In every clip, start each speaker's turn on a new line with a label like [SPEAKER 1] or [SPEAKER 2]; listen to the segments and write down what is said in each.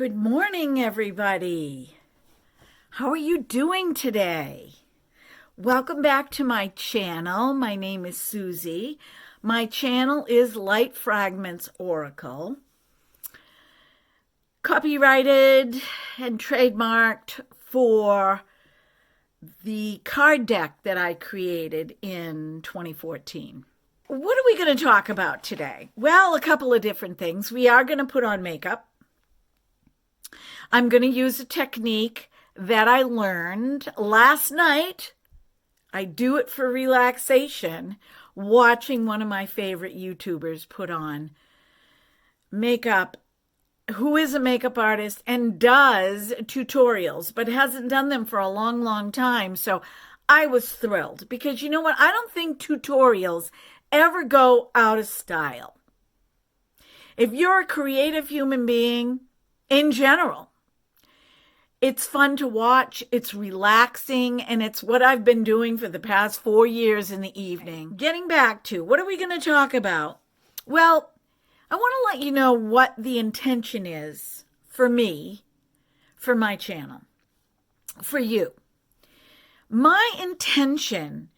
[SPEAKER 1] Good morning, everybody. How are you doing today? Welcome back to my channel. My name is Susie. My channel is Light Fragments Oracle. Copyrighted and trademarked for the card deck that I created in 2014. What are we going to talk about today? Well, a couple of different things. We are going to put on makeup. I'm going to use a technique that I learned last night. I do it for relaxation, watching one of my favorite YouTubers put on makeup, who is a makeup artist and does tutorials, but hasn't done them for a long, long time. So I was thrilled because you know what? I don't think tutorials ever go out of style. If you're a creative human being in general, it's fun to watch, it's relaxing, and it's what I've been doing for the past 4 years in the evening. Getting back to, what are we going to talk about? Well, I want to let you know what the intention is for me, for my channel, for you. My intention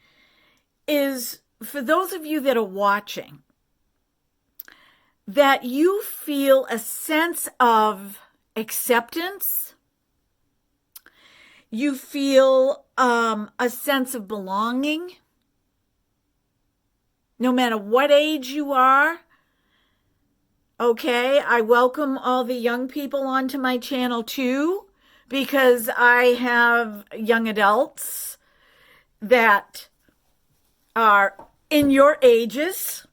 [SPEAKER 1] is, for those of you that are watching, that you feel a sense of acceptance. You feel a sense of belonging, no matter what age you are. Okay, I welcome all the young people onto my channel too, because I have young adults that are in your ages,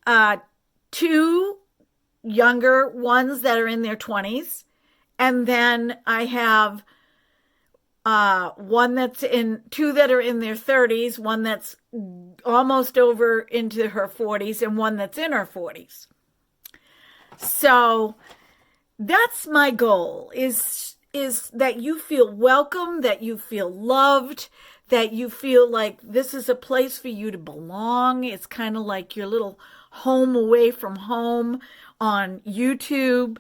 [SPEAKER 1] 2 younger ones that are in their 20s. And then I have two that are in their 30s, one that's almost over into her 40s, and one that's in her 40s. So that's my goal, is that you feel welcome, that you feel loved, that you feel like this is a place for you to belong. It's kind of like your little home away from home on YouTube.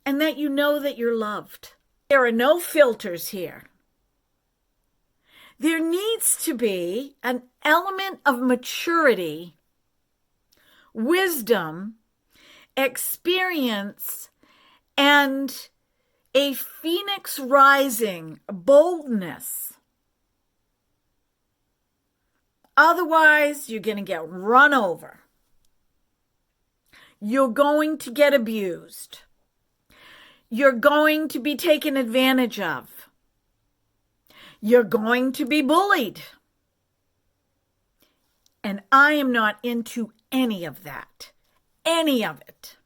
[SPEAKER 1] And that you know that you're loved. There are no filters here. There needs to be an element of maturity, wisdom, experience, and a phoenix rising boldness. Otherwise, you're going to get run over. You're going to get abused. You're going to be taken advantage of. You're going to be bullied. And I am not into any of that. Any of it.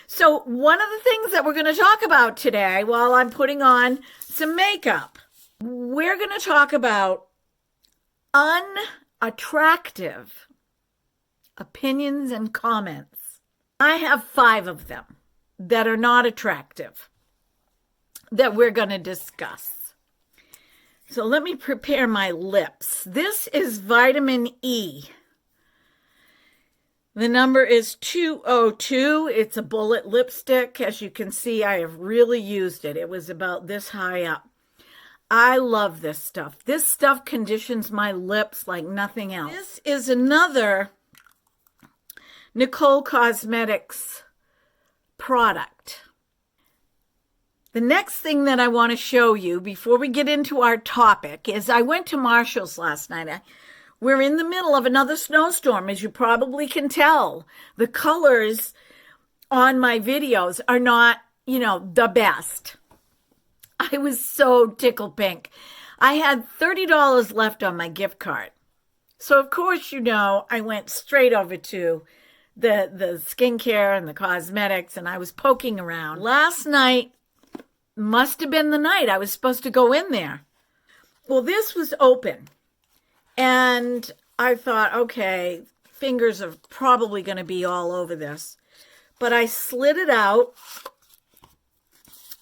[SPEAKER 1] So one of the things that we're going to talk about today, while I'm putting on some makeup, we're going to talk about unattractive opinions and comments. I have 5 of them that are not attractive that we're going to discuss. So let me prepare my lips. This is vitamin E. The number is 202. It's a bullet lipstick. As you can see, I have really used it. It was about this high up. I love this stuff. This stuff conditions my lips like nothing else. This is another Nicole Cosmetics product. The next thing that I want to show you before we get into our topic is I went to Marshall's last night. We're in the middle of another snowstorm, as you probably can tell. The colors on my videos are not, the best. I was so tickled pink. I had $30 left on my gift card. So, of course, I went straight over to the skincare and the cosmetics, and I was poking around. Last night must have been the night I was supposed to go in there. Well, this was open, and I thought, okay, fingers are probably going to be all over this. But I slid it out,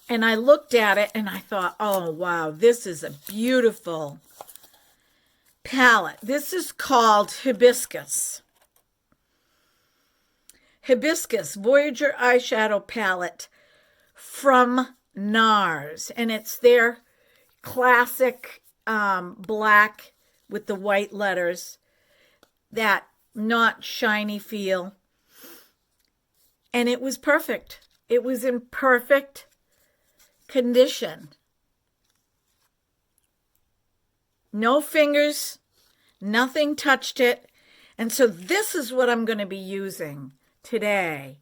[SPEAKER 1] and I looked at it, and I thought, oh, wow, this is a beautiful palette. This is called Hibiscus. Hibiscus Voyager eyeshadow palette from NARS. And it's their classic black with the white letters, that not shiny feel. And it was perfect. It was in perfect condition. No fingers, nothing touched it. And so this is what I'm going to be using today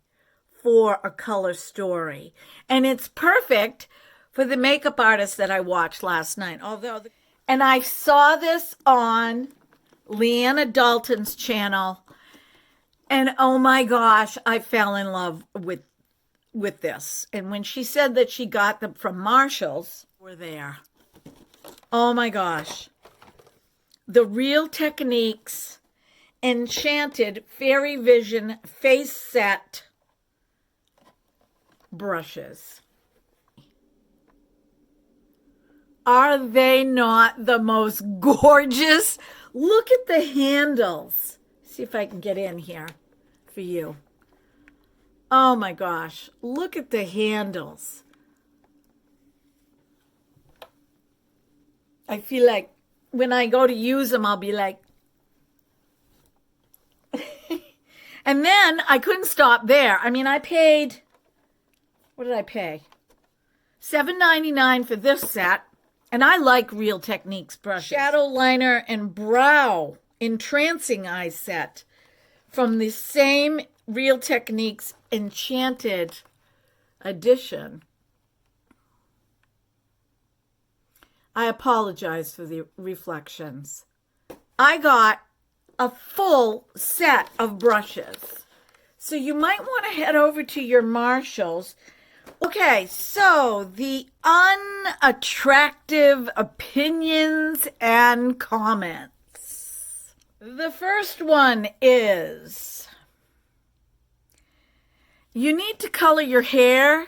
[SPEAKER 1] for a color story. And it's perfect for the makeup artist that I watched last night. And I saw this on Leanna Dalton's channel. And oh my gosh, I fell in love with this. And when she said that she got them from Marshall's, we're there. Oh my gosh. The Real Techniques Enchanted Fairy Vision Face Set brushes. Are they not the most gorgeous? Look at the handles. See if I can get in here for you. Oh my gosh, look at the handles. I feel like when I go to use them, I'll be like, and then I couldn't stop there. I mean, I paid, what did I pay? $7.99 for this set. And I like Real Techniques brushes. Shadow liner and brow entrancing eye set from the same Real Techniques Enchanted edition. I apologize for the reflections. I got a full set of brushes. So you might want to head over to your Marshalls. Okay, so the unattractive opinions and comments. The first one is, you need to color your hair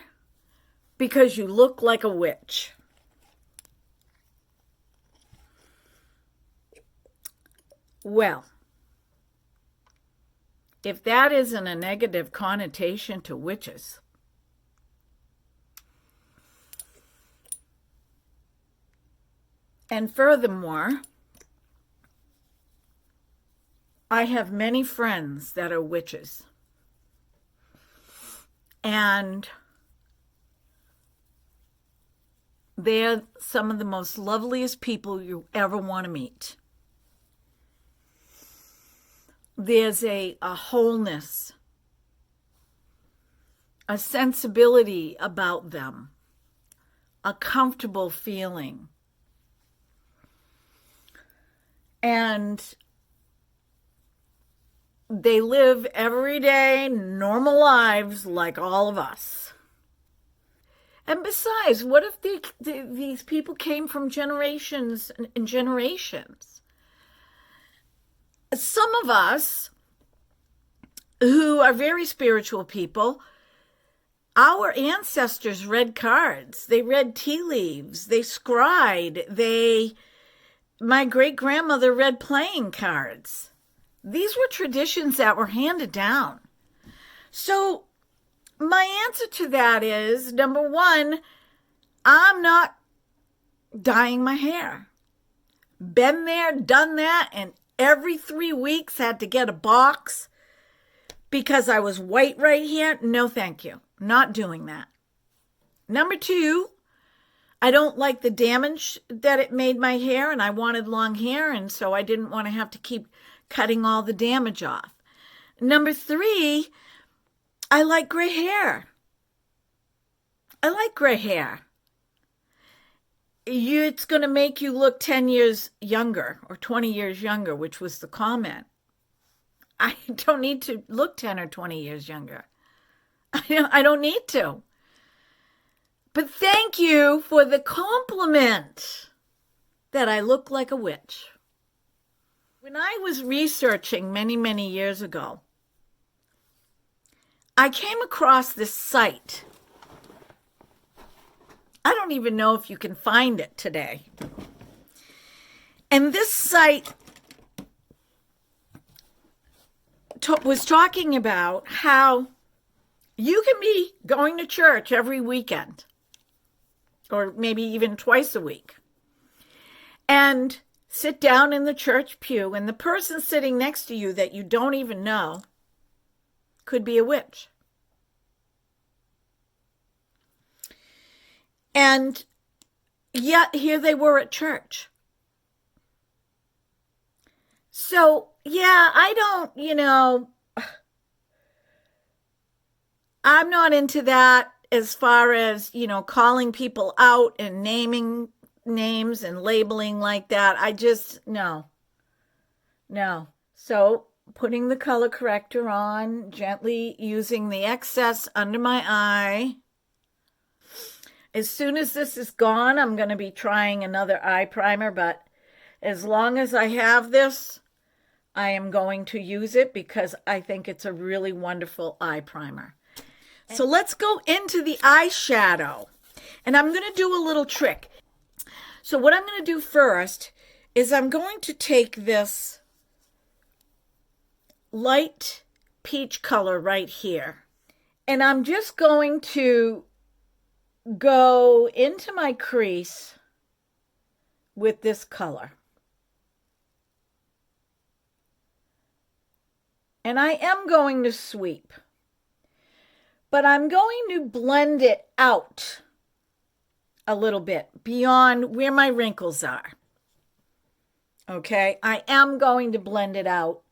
[SPEAKER 1] because you look like a witch. Well, if that isn't a negative connotation to witches, and furthermore, I have many friends that are witches. And they're some of the most loveliest people you ever want to meet. There's a wholeness, a sensibility about them, a comfortable feeling. And they live everyday, normal lives like all of us. And besides, what if these people came from generations and generations? Some of us who are very spiritual people, our ancestors read cards. They read tea leaves. They scryed. My great-grandmother read playing cards. These were traditions that were handed down. So my answer to that is, number one, I'm not dyeing my hair. Been there, done that, and every 3 weeks had to get a box because I was white right here. No, thank you. Not doing that. Number two, I don't like the damage that it made my hair, and I wanted long hair, and so I didn't want to have to keep cutting all the damage off. Number three, I like gray hair. I like gray hair. It's going to make you look 10 years younger or 20 years younger, which was the comment. I don't need to look 10 or 20 years younger. I don't need to. But thank you for the compliment that I look like a witch. When I was researching many, many years ago, I came across this site. I don't even know if you can find it today. And this site was talking about how you can be going to church every weekend, or maybe even twice a week, and sit down in the church pew, and the person sitting next to you that you don't even know could be a witch. And yet here they were at church. So, yeah, I don't, I'm not into that as far as, calling people out and naming names and labeling like that. I just, no. So, putting the color corrector on, gently using the excess under my eye. As soon as this is gone, I'm going to be trying another eye primer, but as long as I have this, I am going to use it because I think it's a really wonderful eye primer. So let's go into the eyeshadow, and I'm going to do a little trick. So what I'm going to do first is I'm going to take this light peach color right here, and I'm just going to go into my crease with this color. And I am going to sweep, but I'm going to blend it out a little bit beyond where my wrinkles are. Okay, I am going to blend it out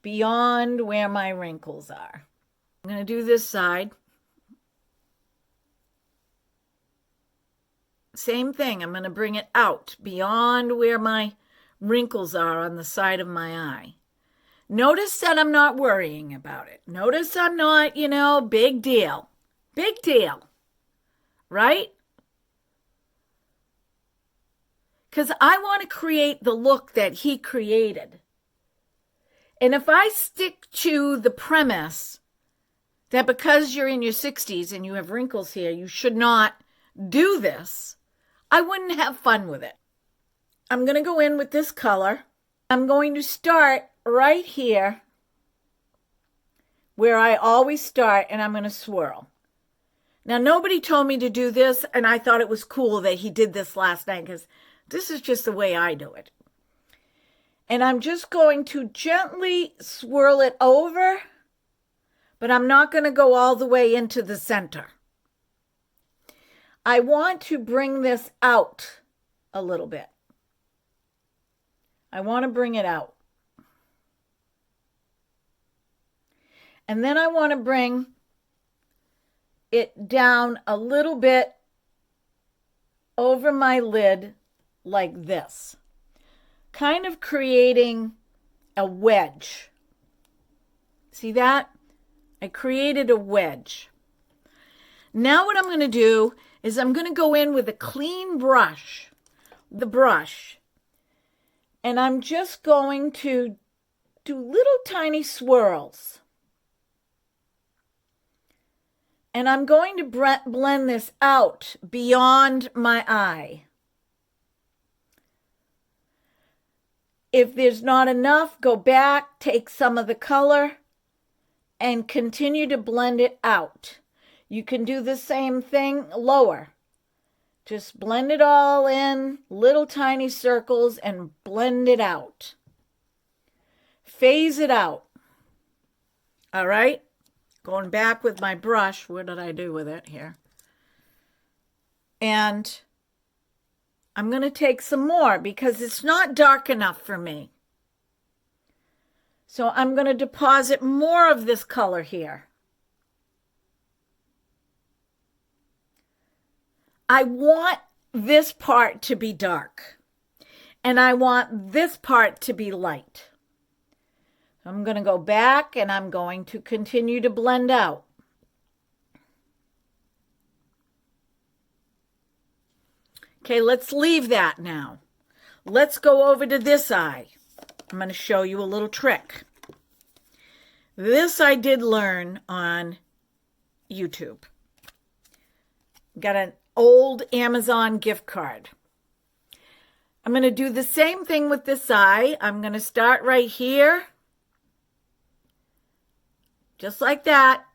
[SPEAKER 1] beyond where my wrinkles are. I'm going to do this side. Same thing, I'm going to bring it out beyond where my wrinkles are on the side of my eye. Notice that I'm not worrying about it. Notice I'm not, big deal. Big deal. Right? Because I want to create the look that he created. And if I stick to the premise that because you're in your 60s and you have wrinkles here, you should not do this, I wouldn't have fun with it. I'm going to go in with this color. I'm going to start right here where I always start, and I'm going to swirl. Now, nobody told me to do this, and I thought it was cool that he did this last night because this is just the way I do it. And I'm just going to gently swirl it over, but I'm not going to go all the way into the center. I want to bring this out a little bit. I want to bring it out. And then I want to bring it down a little bit over my lid like this, kind of creating a wedge. See that? I created a wedge. Now what I'm going to do is I'm going to go in with a clean brush, and I'm just going to do little tiny swirls. And I'm going to blend this out beyond my eye. If there's not enough, go back, take some of the color, and continue to blend it out. You can do the same thing lower. Just blend it all in, little tiny circles, and blend it out. Phase it out. All right? Going back with my brush. What did I do with it here? And I'm going to take some more because it's not dark enough for me. So I'm going to deposit more of this color here. I want this part to be dark, and I want this part to be light. I'm going to go back, and I'm going to continue to blend out. Okay, let's leave that now. Let's go over to this eye. I'm going to show you a little trick. This I did learn on YouTube. Got an old Amazon gift card. I'm going to do the same thing with this eye. I'm going to start right here just like that.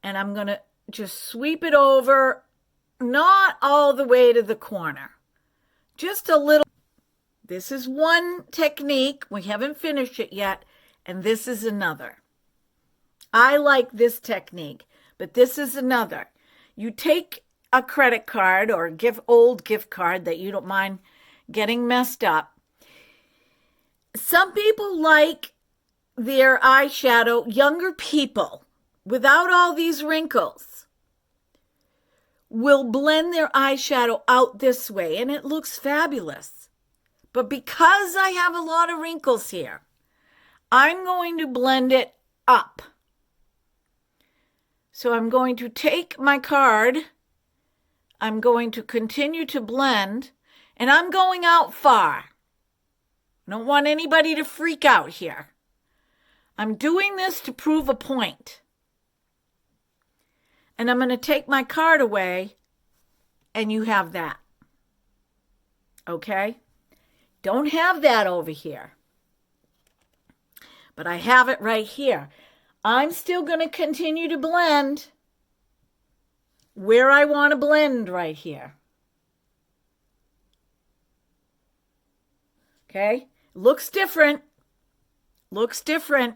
[SPEAKER 1] And I'm going to just sweep it over, not all the way to the corner, just a little. This is one technique. We haven't finished it yet. And this is another. I like this technique, but this is another. You take a credit card or old gift card that you don't mind getting messed up. Some people like their eyeshadow, younger people, without all these wrinkles, will blend their eyeshadow out this way, and it looks fabulous. But because I have a lot of wrinkles here, I'm going to blend it up. So I'm going to take my card, I'm going to continue to blend, and I'm going out far. I don't want anybody to freak out here. I'm doing this to prove a point. And I'm going to take my card away, and you have that. Okay? Don't have that over here. But I have it right here. I'm still going to continue to blend where I want to blend right here. Okay? Looks different. Looks different.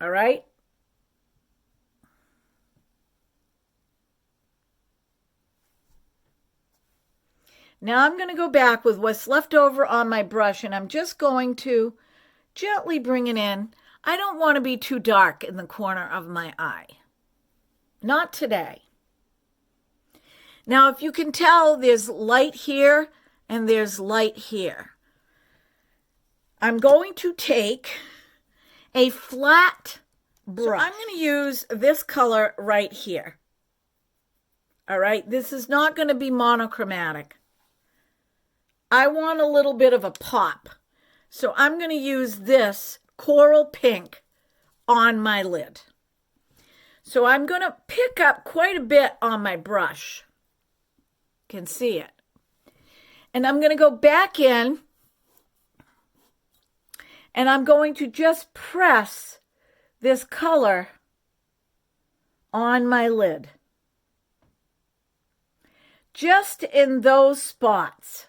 [SPEAKER 1] All right? Now I'm going to go back with what's left over on my brush, and I'm just going to gently bring it in. I don't want to be too dark in the corner of my eye. Not today. Now, if you can tell, there's light here and there's light here. I'm going to take a flat brush. So I'm going to use this color right here. All right, this is not going to be monochromatic. I want a little bit of a pop. So I'm going to use this coral pink on my lid. So I'm going to pick up quite a bit on my brush. You can see it. And I'm going to go back in, and I'm going to just press this color on my lid. Just in those spots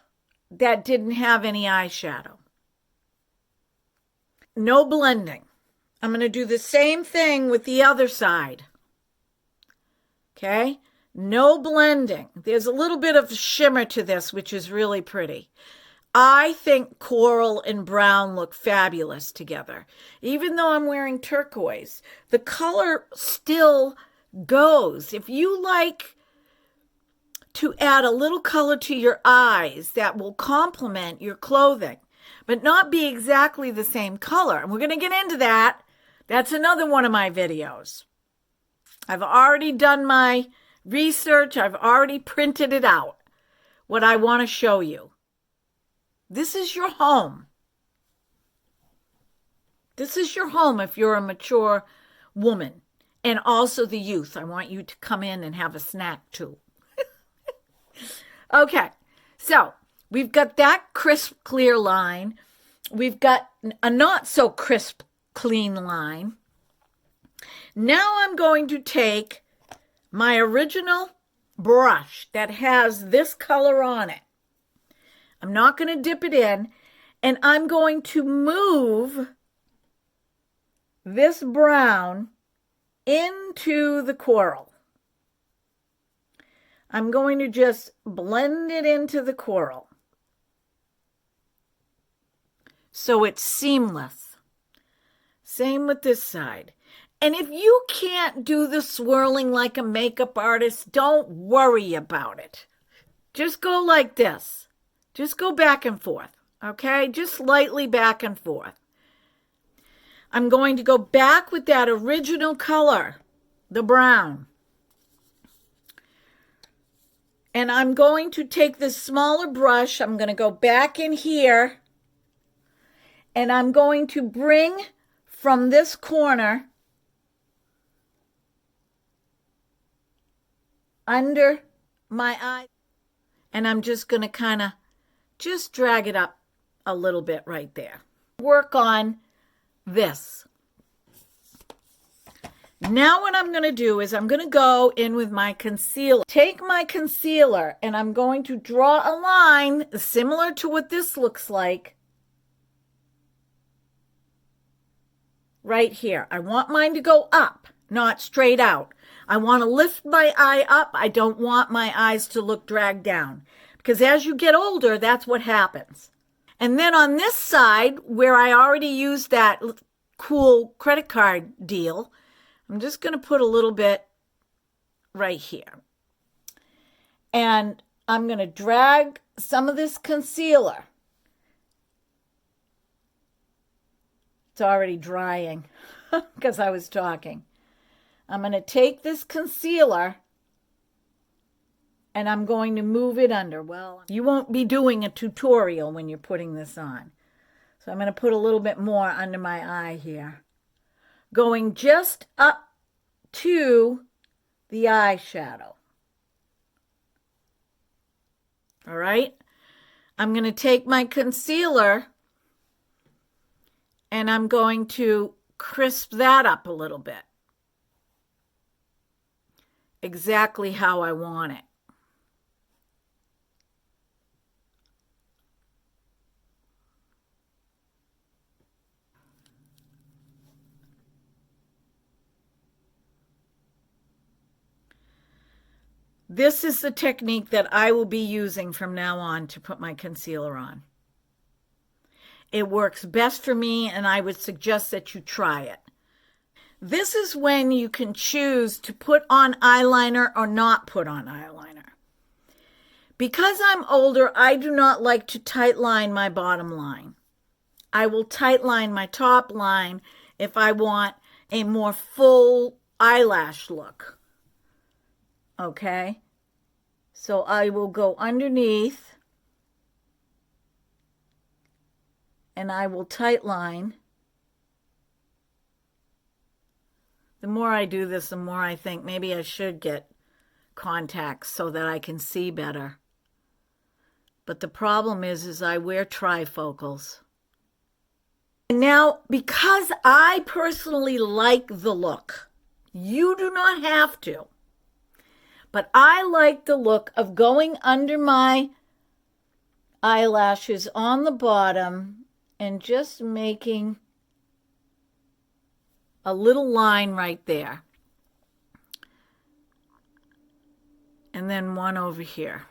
[SPEAKER 1] that didn't have any eyeshadow. No blending. I'm going to do the same thing with the other side. Okay? No blending. There's a little bit of shimmer to this, which is really pretty. I think coral and brown look fabulous together. Even though I'm wearing turquoise, the color still goes. If you like to add a little color to your eyes that will complement your clothing, but not be exactly the same color. And we're going to get into that. That's another one of my videos. I've already done my research. I've already printed it out, what I want to show you. This is your home. This is your home if you're a mature woman. And also the youth. I want you to come in and have a snack too. Okay, so we've got that crisp, clear line. We've got a not so crisp, clean line. Now I'm going to take my original brush that has this color on it. I'm not going to dip it in, and I'm going to move this brown into the coral. I'm going to just blend it into the coral so it's seamless. Same with this side. And if you can't do the swirling like a makeup artist, don't worry about it. Just go like this. Just go back and forth, okay? Just slightly back and forth. I'm going to go back with that original color, the brown. And I'm going to take this smaller brush. I'm going to go back in here. And I'm going to bring from this corner under my eye. And I'm just going to kind of just drag it up a little bit right there. Work on this. Now what I'm going to do is I'm going to go in with my concealer. Take my concealer and I'm going to draw a line similar to what this looks like right here. I want mine to go up, not straight out. I want to lift my eye up. I don't want my eyes to look dragged down, because as you get older, that's what happens. And then on this side, where I already used that cool credit card deal, I'm just going to put a little bit right here. And I'm going to drag some of this concealer. It's already drying because I was talking. I'm going to take this concealer and I'm going to move it under. Well, you won't be doing a tutorial when you're putting this on. So I'm going to put a little bit more under my eye here, going just up to the eyeshadow. All right. I'm going to take my concealer and I'm going to crisp that up a little bit. Exactly how I want it. This is the technique that I will be using from now on to put my concealer on. It works best for me, and I would suggest that you try it. This is when you can choose to put on eyeliner or not put on eyeliner. Because I'm older, I do not like to tightline my bottom line. I will tightline my top line if I want a more full eyelash look. Okay? So I will go underneath and I will tightline. The more I do this, the more I think maybe I should get contacts so that I can see better. But the problem is I wear trifocals. And now, because I personally like the look, you do not have to. But I like the look of going under my eyelashes on the bottom and just making a little line right there. And then one over here.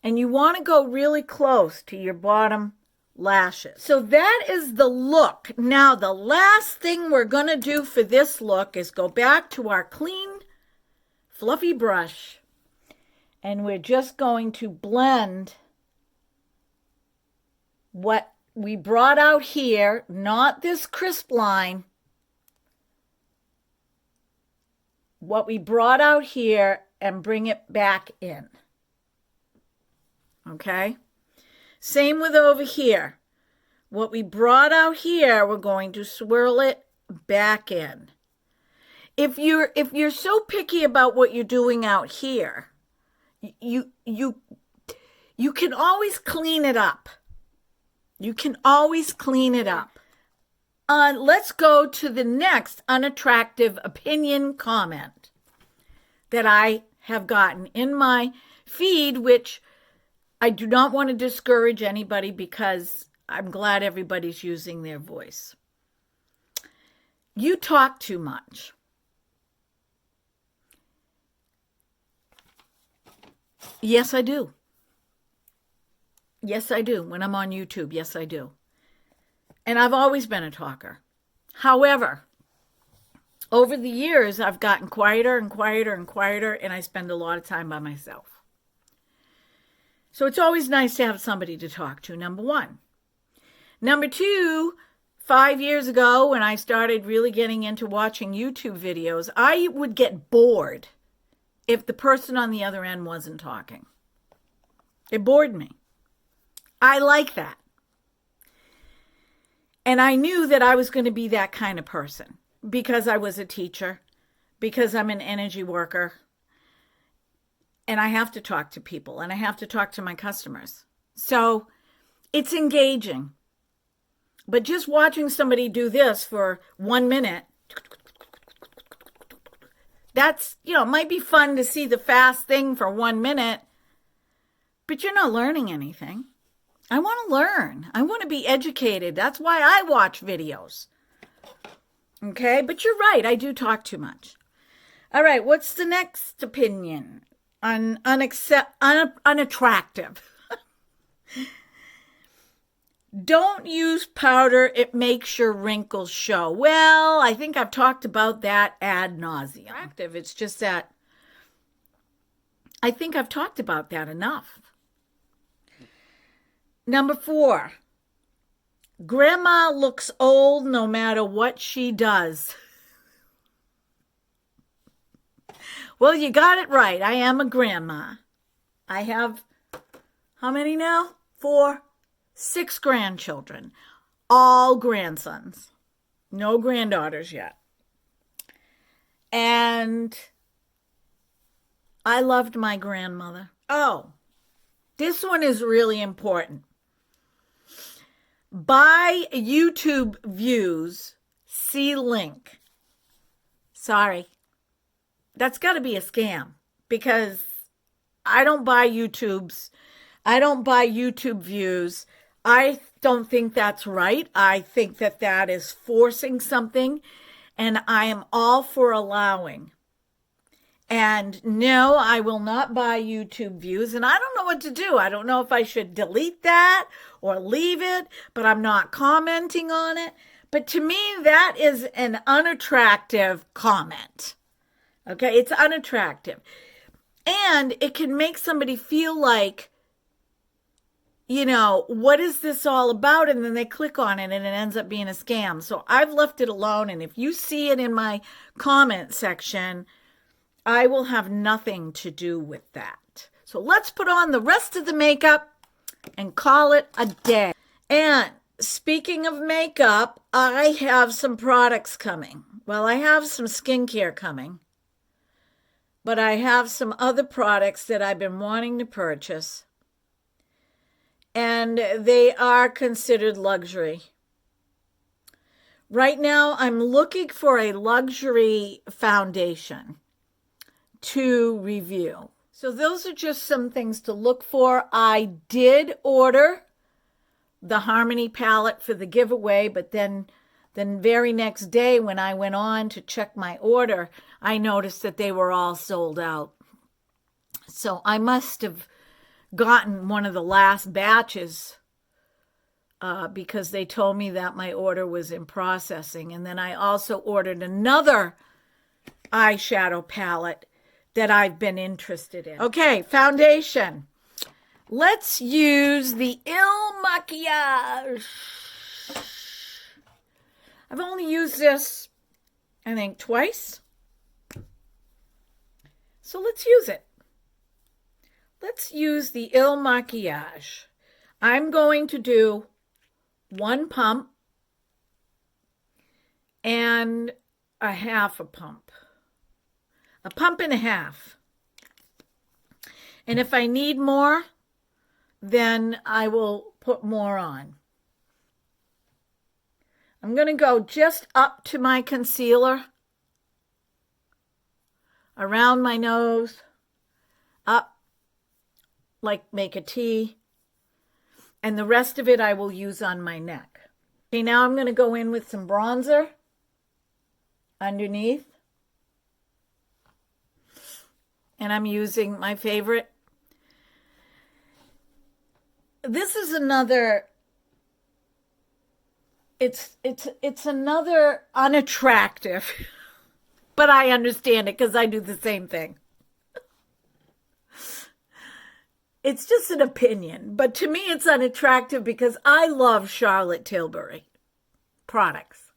[SPEAKER 1] And you want to go really close to your bottom lashes. So that is the look. Now, the last thing we're going to do for this look is go back to our clean, fluffy brush. And we're just going to blend what we brought out here, not this crisp line. What we brought out here and bring it back in. Okay? Same with over here. What we brought out here, we're going to swirl it back in. If you're so picky about what you're doing out here, you can always clean it up. You can always clean it up. Let's go to the next unattractive opinion comment that I have gotten in my feed, which I do not want to discourage anybody because I'm glad everybody's using their voice. You talk too much. Yes, I do. Yes, I do. When I'm on YouTube, yes, I do. And I've always been a talker. However, over the years, I've gotten quieter and quieter and quieter, and I spend a lot of time by myself. So it's always nice to have somebody to talk to, number one. Number two, 5 years ago when I started really getting into watching YouTube videos, I would get bored if the person on the other end wasn't talking. It bored me. I like that. And I knew that I was going to be that kind of person because I was a teacher, because I'm an energy worker. and I have to talk to people and I have to talk to my customers. So it's engaging. But just watching somebody do this for 1 minute, that's, it might be fun to see the fast thing for 1 minute, but you're not learning anything. I want to learn. I want to be educated. That's why I watch videos. Okay, but you're right. I do talk too much. All right, what's the next opinion? Unattractive. Don't use powder. It makes your wrinkles show. Well, I think I've talked about that ad nauseum. It's just that I think I've talked about that enough. Number 4, grandma looks old no matter what she does. Well, you got it right. I am a grandma. I have, how many now? 4, 6 grandchildren, all grandsons, no granddaughters yet. And I loved my grandmother. Oh, this one is really important. Buy YouTube views, see link. Sorry. That's got to be a scam because I don't buy YouTube views. I don't think that's right. I think that that is forcing something, and I am all for allowing. And no, I will not buy YouTube views, and I don't know what to do. I don't know if I should delete that or leave it, but I'm not commenting on it. But to me, that is an unattractive comment. Okay, it's unattractive. And it can make somebody feel like, what is this all about? And then they click on it and it ends up being a scam. So I've left it alone. And if you see it in my comment section, I will have nothing to do with that. So let's put on the rest of the makeup and call it a day. And speaking of makeup, I have some products coming. Well, I have some skincare coming. But I have some other products that I've been wanting to purchase. And they are considered luxury. Right now, I'm looking for a luxury foundation to review. So those are just some things to look for. I did order the Harmony palette for the giveaway, but then very next day when I went on to check my order, I noticed that they were all sold out. So I must have gotten one of the last batches because they told me that my order was in processing. And then I also ordered another eyeshadow palette that I've been interested in. Okay, foundation. Let's use the Il Maquillage. I've only used this, I think, twice. So let's use it. Let's use the Il Maquillage. I'm going to do 1 pump and a half a pump. A pump and a half. And if I need more, then I will put more on. I'm going to go just up to my concealer, around my nose, up, like make a T, and the rest of it I will use on my neck. Okay, now I'm going to go in with some bronzer underneath, and I'm using my favorite. This is another, it's another unattractive, but I understand it because I do the same thing. It's just an opinion, but to me it's unattractive because I love Charlotte Tilbury products.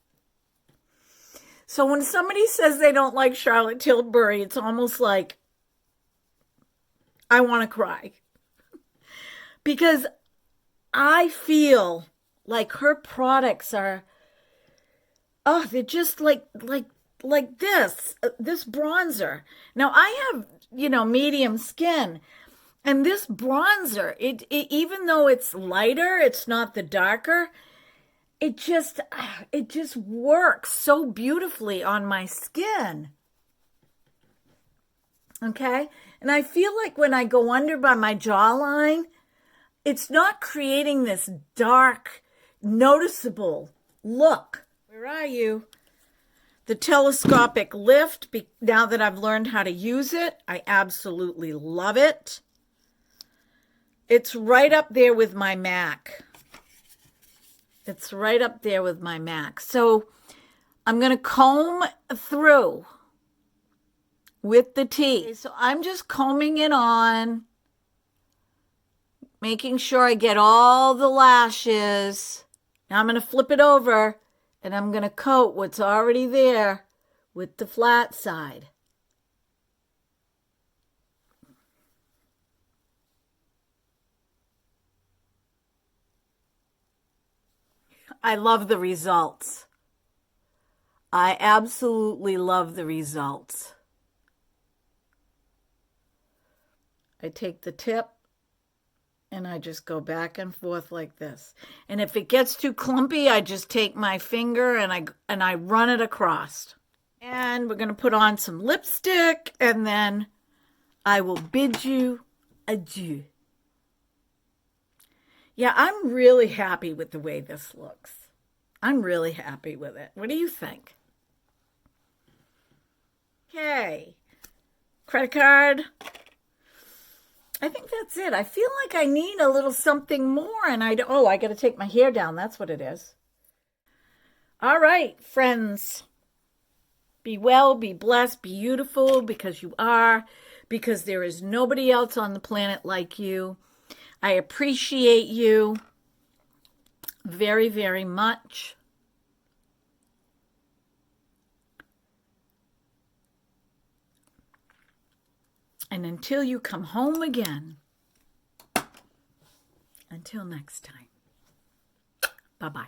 [SPEAKER 1] So when somebody says they don't like Charlotte Tilbury, it's almost like I want to cry. Because I feel like her products are, they're just like like this bronzer. Now I have, medium skin, and this bronzer, even though it's lighter, it's not the darker, it just works so beautifully on my skin. Okay? And I feel like when I go under by my jawline, it's not creating this dark, noticeable look. Where are you? The telescopic lift, now that I've learned how to use it, I absolutely love it. It's right up there with my MAC. It's right up there with my MAC. So I'm going to comb through with the T. Okay, so I'm just combing it on, making sure I get all the lashes. Now I'm going to flip it over, and I'm going to coat what's already there with the flat side. I love the results. I absolutely love the results. I take the tip and I just go back and forth like this. And if it gets too clumpy, I just take my finger and I run it across. And we're going to put on some lipstick, and then I will bid you adieu. Yeah, I'm really happy with the way this looks. I'm really happy with it. What do you think? Okay. Credit card. I think that's it. I feel like I need a little something more, and I got to take my hair down. That's what it is. All right, friends. Be well, be blessed, be beautiful, because you are, because there is nobody else on the planet like you. I appreciate you very, very much. And until you come home again, until next time, bye-bye.